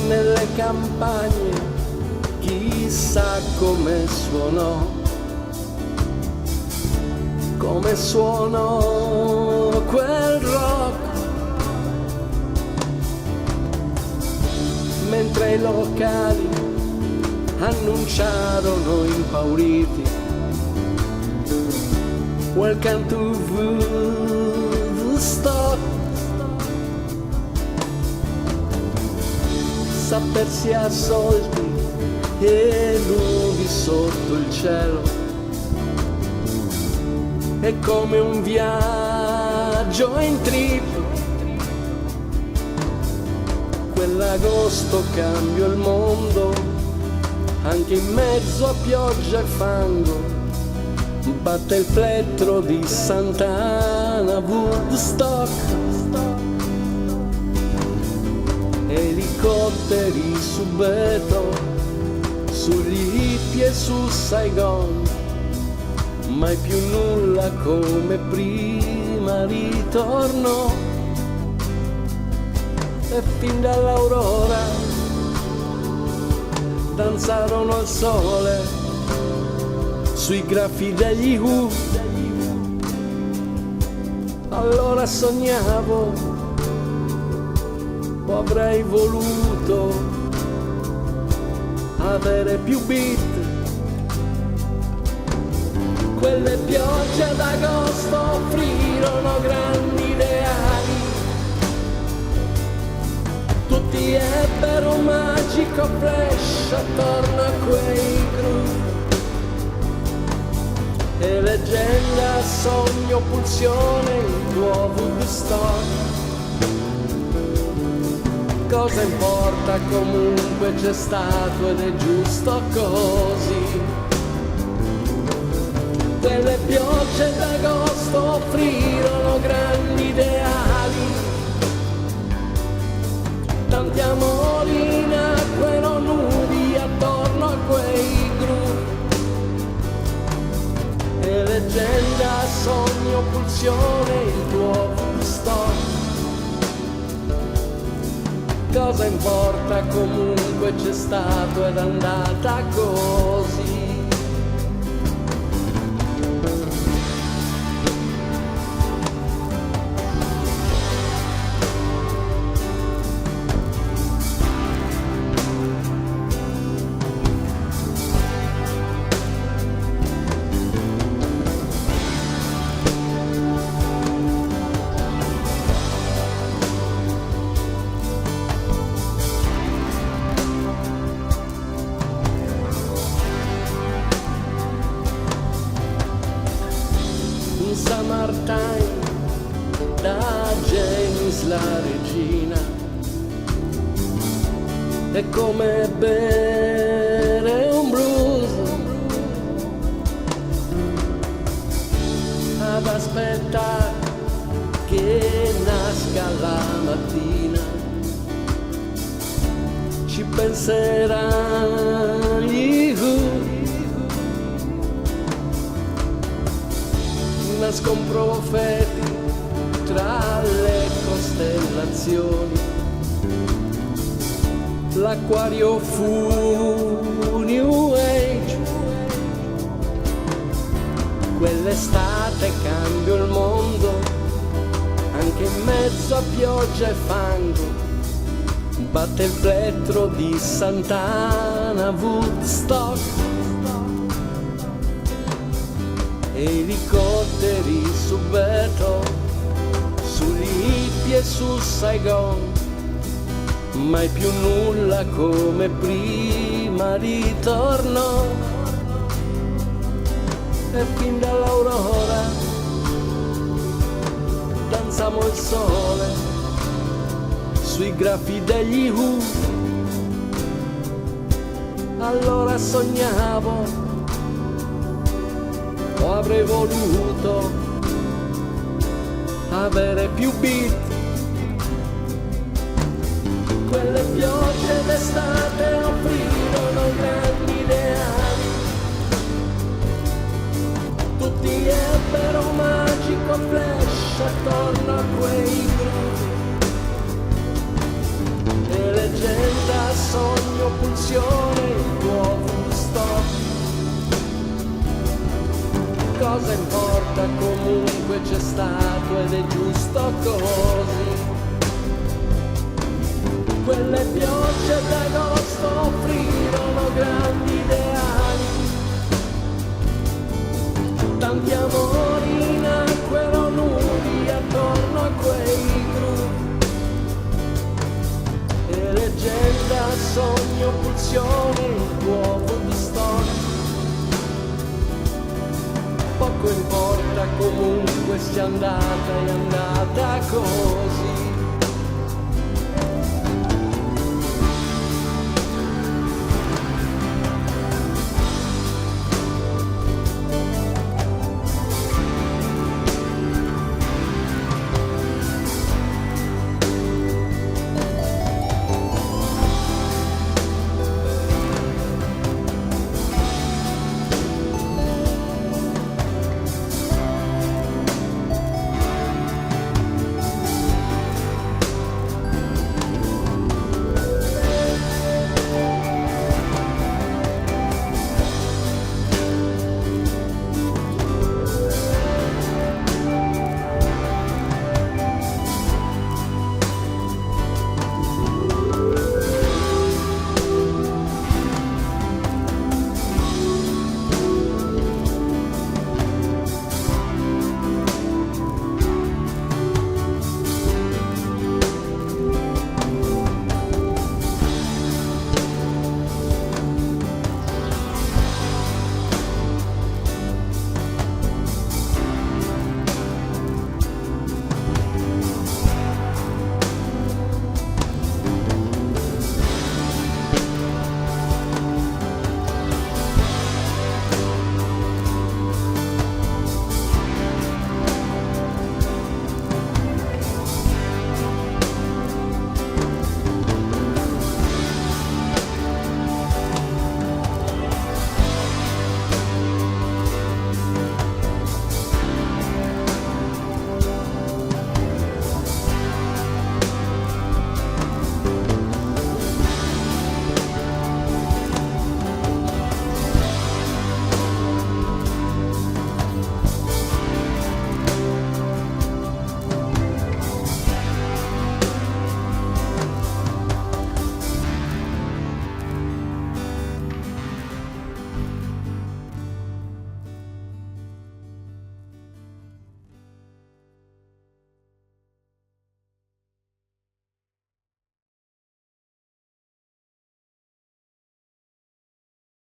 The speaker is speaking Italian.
Nelle campagne chissà come suonò quel rock, mentre i locali annunciarono impauriti Welcome to Woodstock. Sapersi assolti e nudi sotto il cielo è come un viaggio in trip. Quell'agosto cambiò il mondo, anche in mezzo a pioggia e fango. Batte il plettro di Sant'Anna Woodstock. Elicotteri su Beto, sugli hippie e su Saigon, mai più nulla come prima ritornò. E fin dall'aurora danzarono al sole sui graffi degli Who. Allora sognavo, o avrei voluto avere più beat. Quelle piogge d'agosto offrirono grandi ideali, tutti ebbero un magico flash attorno a quei groove. E leggenda, sogno, pulsione, il tuo Woodstock. Cosa importa, comunque c'è stato ed è giusto così. Quelle piogge d'agosto offrirono grandi ideali, tanti amori nacquero nudi attorno a quei groove. E leggenda, sogno, pulsione, il tuo Woodstock. Cosa importa, comunque c'è stato ed è andata così. Summertime da James la regina, è come bere un blues, ad aspettare che nasca la mattina, ci penseranno gli Who. Nascon profeti tra le costellazioni, l'acquario fu New Age. Quell'estate cambiò il mondo, anche in mezzo a pioggia e fango. Batte il plettro di Sant'Anna Woodstock. Elicotteri su Beto, sugli hippie e su Saigon, mai più nulla come prima ritornò. E fin dall'aurora danzammo il sole sui graffi degli U. Allora sognavo, o avrei voluto avere più beat. Quelle piogge d'estate offrirono grandi ideali, tutti ebbero un magico flash attorno a quei groove. E leggenda, sogno, pulsione, il tuo stop. Cosa importa, comunque c'è stato ed è giusto così. Quelle piogge d'agosto offrirono grandi ideali, tanti amori nacquero nudi attorno a quei groove. E leggenda, sogno, pulsione, il tuo Woodstock. Poco importa, comunque sia andata, è andata così.